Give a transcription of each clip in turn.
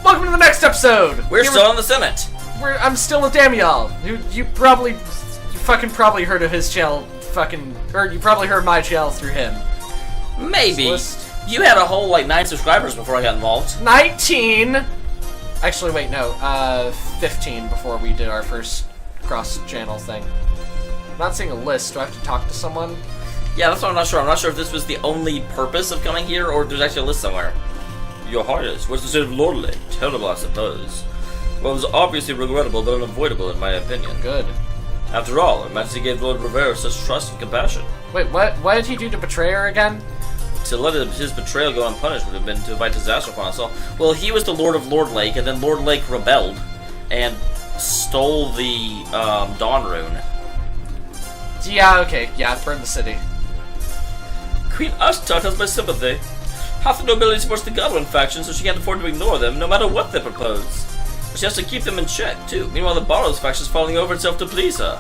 Welcome to the next episode! We're still in the Senate. I'm still with Dameol. You fucking probably heard of his channel, or you probably heard my channel through him. Maybe. You had a whole, 9 subscribers before I got involved. 19! Actually, wait, no, 15 before we did our first cross-channel thing. I'm not seeing a list. Do I have to talk to someone? Yeah, that's what I'm not sure. I'm not sure if this was the only purpose of coming here, or if there's actually a list somewhere. Your Highness, what's the state of Lordly? Terrible, I suppose. Well, it was obviously regrettable, but unavoidable, in my opinion. Good. After all, Her Majesty gave Lord Rivera such trust and compassion. Wait, what did he do to betray her again? To let his betrayal go unpunished would have been to invite disaster upon us all. Well, he was the Lord of Lord Lake, and then Lord Lake rebelled and stole the Dawn Rune. Yeah, okay, yeah, burn the city. Queen Ashtot has my sympathy. Half the nobility supports the Godwin faction, so she can't afford to ignore them, no matter what they propose. But she has to keep them in check, too. Meanwhile, the Barrows faction is falling over itself to please her.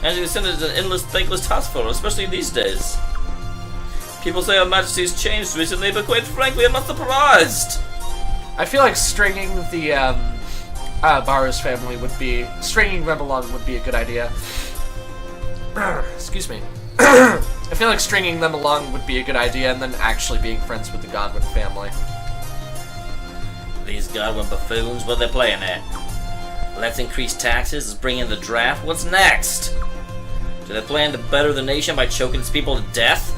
And the Senate is an endless, thankless task for her, especially these days. People say Her Majesty's changed recently, but quite frankly, I'm not surprised. I feel like stringing the Barrows family stringing them along would be a good idea. Excuse me. I feel like stringing them along would be a good idea, and then actually being friends with the Godwin family. These Godwin buffoons, what are they playing at? Let's increase taxes, let's bring in the draft, what's next? Do they plan to better the nation by choking its people to death?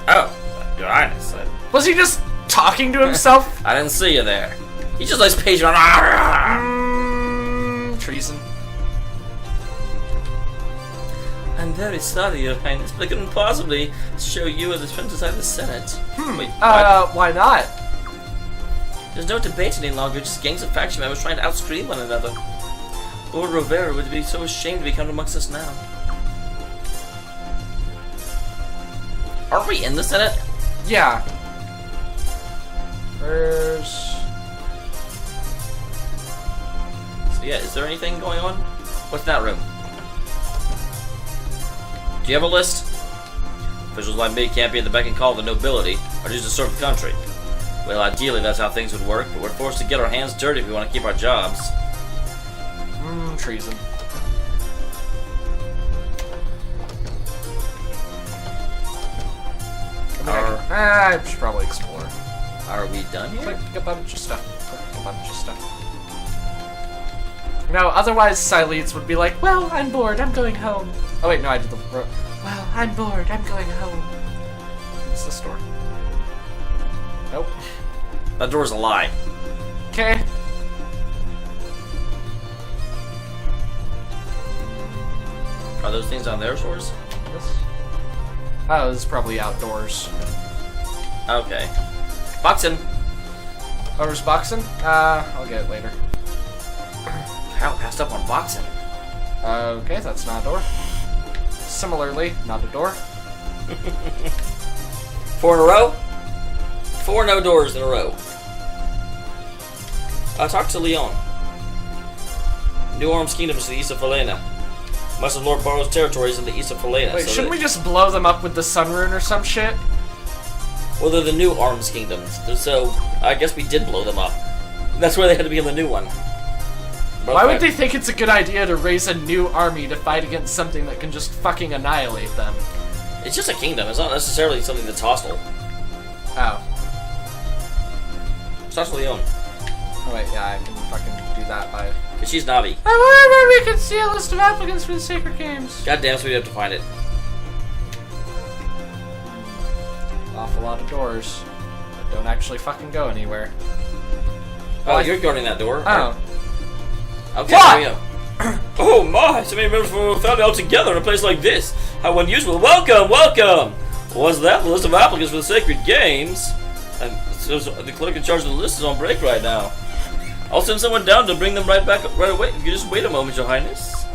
Oh, Your Highness. Was he just talking to himself? I didn't see you there. He just likes paging on. Treason. I'm very sorry, Your Highness, but I couldn't possibly show you as the friend inside the Senate. Wait, why not? There's no debate any longer, just gangs of faction members trying to outscream one another. Lord Rivera would be so ashamed to be coming amongst us now. Are we in the Senate? Yeah. So yeah, is there anything going on? What's in that room? Do you have a list? Officials like me can't be at the beck and call of the nobility, or just to serve the country. Well, ideally that's how things would work, but we're forced to get our hands dirty if we want to keep our jobs. Treason. I should probably explore. Are we done here? Click a bunch of stuff. No, otherwise Sileads would be like, well, I'm bored, I'm going home. Oh wait, no, I did the... Well, I'm bored, I'm going home. It's this door. Nope. That door's a lie. Okay. Are those things on their shores? This? Oh, this is probably outdoors. Okay. Boxing. Oh, there's boxing? I'll get it later. How passed up on boxing? Okay, that's not a door. Similarly, not a door. 4 in a row? 4 no doors in a row. Talk to Leon. New Arms Kingdoms to the east of Falena. Much of Lord Barrow's territories in the east of Falena. Wait, so shouldn't we just blow them up with the Sun Rune or some shit? Well, they're the New Arms Kingdoms, so I guess we did blow them up. That's where they had to be in the new one. But why would they think it's a good idea to raise a new army to fight against something that can just fucking annihilate them? It's just a kingdom, it's not necessarily something that's hostile. Oh. Talk to Leon. Oh wait, yeah, I can fucking do that by... Because she's Navi. I wonder where we can see a list of applicants for the Sacred Games. God damn, so we'd have to find it. Awful lot of doors that don't actually fucking go anywhere. Oh, you're guarding that door. Oh. Okay, What? here we go. Oh my, so many members from our family all together in a place like this. How unusual. Welcome, welcome! What's that? The list of applicants for the Sacred Games? And so the clerk in charge of the list is on break right now. I'll send someone down to bring them right back up right away. You just wait a moment, Your Highness.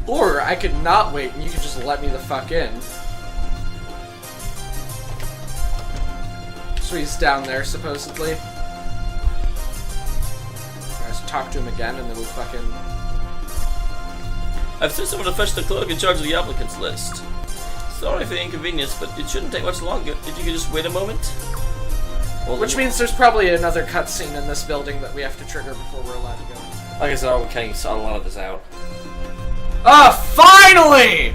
Or I could not wait and you could just let me the fuck in. So he's down there, supposedly. Let's talk to him again and then we'll fucking... I've sent someone to fetch the clerk in charge of the applicants list. Sorry for the inconvenience, but it shouldn't take much longer. If you could just wait a moment. Well, Which means there's probably another cutscene in this building that we have to trigger before we're allowed to go. like I said, I'm cutting a lot of this out. Ah, finally!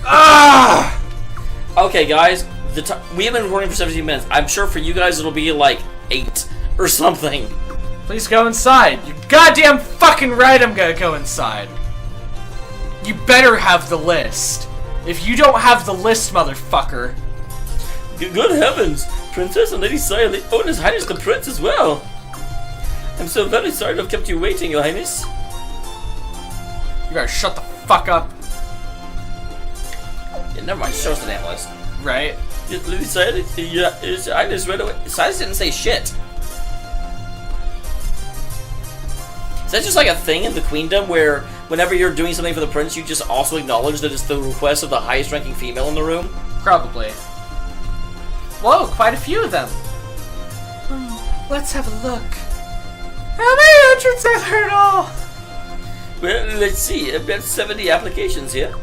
Ah! Okay, guys, we have been recording for 17 minutes. I'm sure for you guys it'll be like 8 or something. Please go inside. You're goddamn fucking right I'm gonna go inside. You better have the list. If you don't have the list, motherfucker. Good heavens! Princess and Lady Silent. Oh, and His Highness the Prince as well. I'm so very sorry to have kept you waiting, Your Highness. You better shut the fuck up. Yeah, never mind, show us the damn list. Right? Lady Silent, yeah, His Highness right away. Silence didn't say shit. Is that just like a thing in the Queendom where whenever you're doing something for the prince, you just also acknowledge that it's the request of the highest ranking female in the room? Probably. Whoa, quite a few of them. Let's have a look. How many entrants are there in all? Well, let's see. About 70 applications here.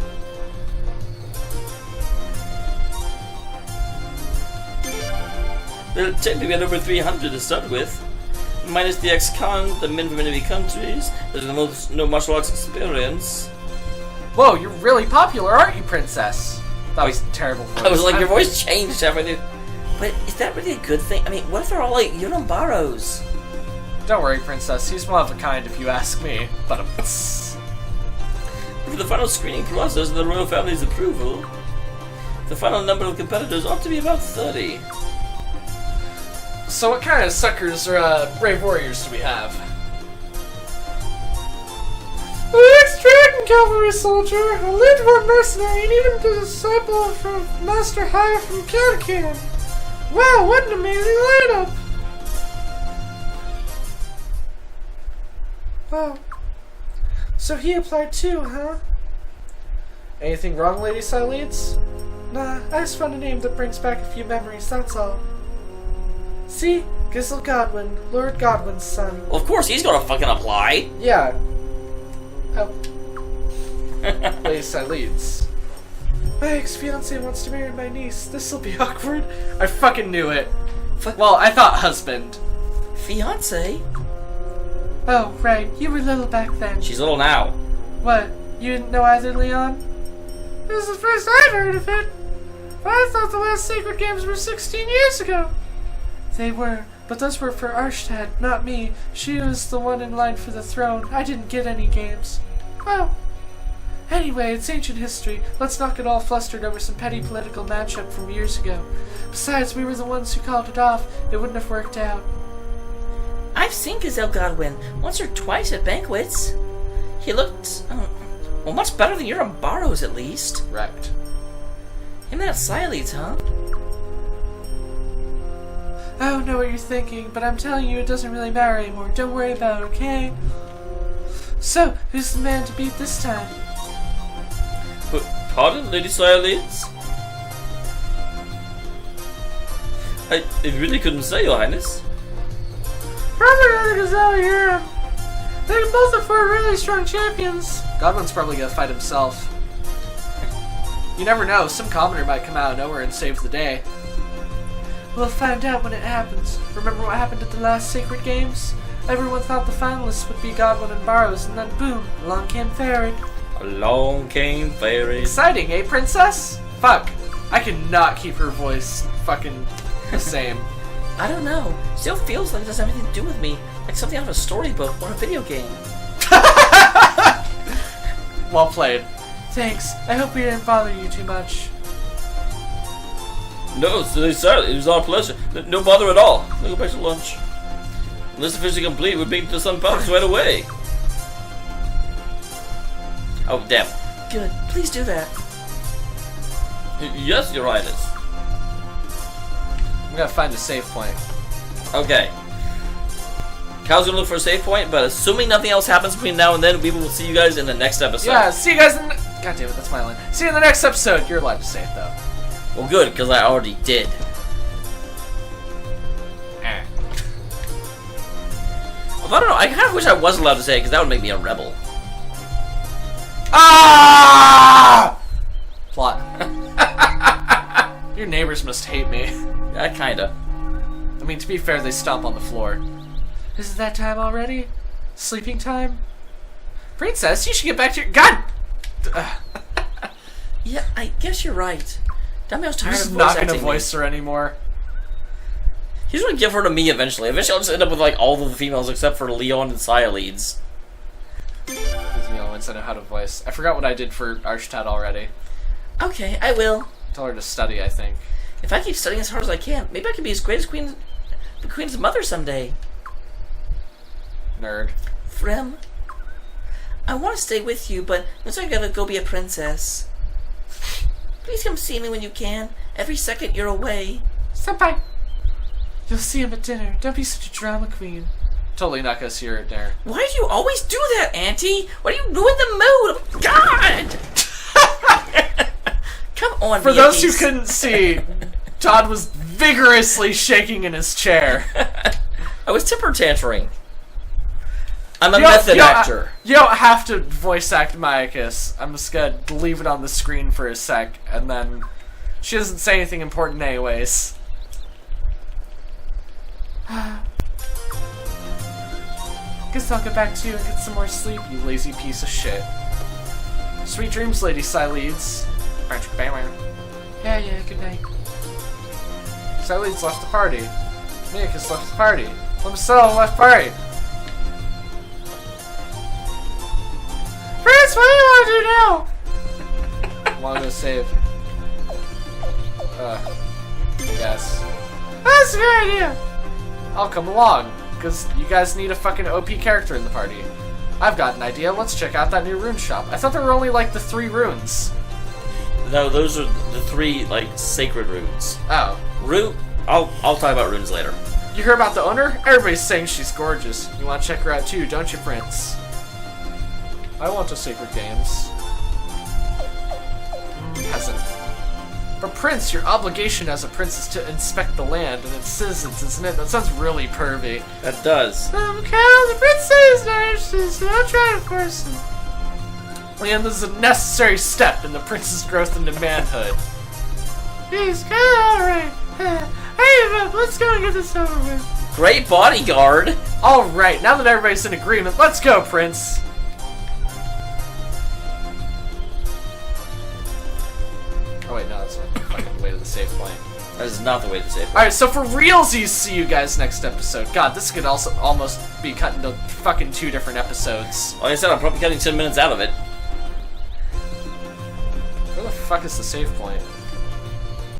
Well, technically we had over 300 to start with. Minus the ex-con, the men from enemy countries, there's the most no martial arts experience. Whoa, you're really popular, aren't you, princess? That was a terrible voice. I was like, your voice changed halfway through. But is that really a good thing? I mean, what if they're all like Unimbaros? Don't worry, princess. He's one of a kind if you ask me. But For the final screening process and the royal family's approval, the final number of competitors ought to be about 30. So what kind of suckers or brave warriors do we have? An ex-dragon cavalry soldier, a Lidwood mercenary, and even the disciple from Master High from Katakan. Wow, what an amazing lineup! Wow. So he applied too, huh? Anything wrong, Lady Sileads? Nah, I just found a name that brings back a few memories, that's all. See? Giselle Godwin, Lord Godwin's son. Well, of course he's gonna fucking apply. Yeah. Oh. Lady Sileads. My ex-fiancé wants to marry my niece. This'll be awkward. I fucking knew it. Well, I thought husband. Fiance? Oh, right. You were little back then. She's little now. What? You didn't know either, Leon? This is the first I've heard of it. I thought the last Sacred Games were 16 years ago. They were, but those were for Arstad, not me. She was the one in line for the throne. I didn't get any games. Oh. Anyway, it's ancient history. Let's not get all flustered over some petty political matchup from years ago. Besides, we were the ones who called it off. It wouldn't have worked out. I've seen Giselle Godwin once or twice at banquets. He looked, well, much better than your Ambaros, at least. Correct. Him and that Sileads, huh? I don't know what you're thinking, but I'm telling you it doesn't really matter anymore. Don't worry about it, okay? So, who's the man to beat this time? Pardon, Lady Sileads? I really couldn't say, Your Highness. Probably either Gazelle or Urim. They can both afford really strong champions. Godwin's probably gonna fight himself. You never know, some commoner might come out of nowhere and save the day. We'll find out when it happens. Remember what happened at the last Sacred Games? Everyone thought the finalists would be Godwin and Barrows, and then boom, along came Fairy. Along came Fairy. Exciting, eh, princess? Fuck. I cannot keep her voice fucking the same. I don't know. Still feels like it has everything to do with me. Like something out of a storybook or a video game. Well played. Thanks. I hope we didn't bother you too much. No, sorry, it was our pleasure. No bother at all. We'll go back to lunch. List officially complete. We're being to Sun Palace right away. Oh, damn. Good. Please do that. Yes, Your Highness. I'm gonna find a save point. Okay. Kyle's gonna look for a save point, but assuming nothing else happens between now and then, we will see you guys in the next episode. Yeah, see you guys in the... God damn it, that's my line. See you in the next episode. You're allowed to save, though. Well, good, because I already did. Although, I don't know, I kind of wish I was allowed to say it, because that would make me a rebel. Ah! Plot. Your neighbors must hate me. Yeah, kinda. I mean, to be fair, they stomp on the floor. Is it that time already? Sleeping time? Princess, you should get back to your... God! Yeah, I guess you're right. Dameol's tired I'm just of not voice gonna acting voice her anymore. He's gonna give her to me eventually. Eventually I'll just end up with like all of the females except for Leon and Saya leads. These are the only ones I know how to voice. I forgot what I did for Arshtat already. Okay, I will. Tell her to study, I think. If I keep studying as hard as I can, maybe I can be as great as the Queen's mother someday. Nerd. Frem, I want to stay with you, but looks like I gotta go be a princess. Please come see me when you can. Every second you're away. Senpai! You'll see him at dinner. Don't be such a drama queen. Totally not gonna see her at dinner. Why do you always do that, Auntie? Why do you ruin the mood? God! Come on, For those who Beatrice. couldn't see, Todd was vigorously shaking in his chair. I was temper tantering. I'm a method actor. You don't have to voice act Maicus. I'm just gonna leave it on the screen for a sec, and then she doesn't say anything important anyways. Guess I'll get back to you and get some more sleep, you lazy piece of shit. Sweet dreams, Lady Sileads. Yeah, good night. Sileads left the party. Maicus left the party. Limicella left party. Prince, what do you want to do now? I want to go save. Yes. That's a good idea. I'll come along, because you guys need a fucking OP character in the party. I've got an idea. Let's check out that new rune shop. I thought there were only like the 3 runes. No, those are the 3 like sacred runes. Oh. I'll talk about runes later. You heard about the owner? Everybody's saying she's gorgeous. You want to check her out too, don't you, Prince? I want to sacred games. Peasant. But Prince, your obligation as a prince is to inspect the land and its citizens, isn't it? That sounds really pervy. That does. Cal, the prince says not interested, so I'll try to force him. Leon, this is a necessary step in the prince's growth into manhood. He's kinda alright. Hey, let's go and get this over with. Great bodyguard. Alright, now that everybody's in agreement, let's go, Prince. Oh wait, no, that's not the fucking way to the save point. That is not the way to save it. Alright, so for realsies, see you guys next episode. God, this could also almost be cut into fucking 2 different episodes. Like I said, I'm probably cutting 10 minutes out of it. Where the fuck is the save point?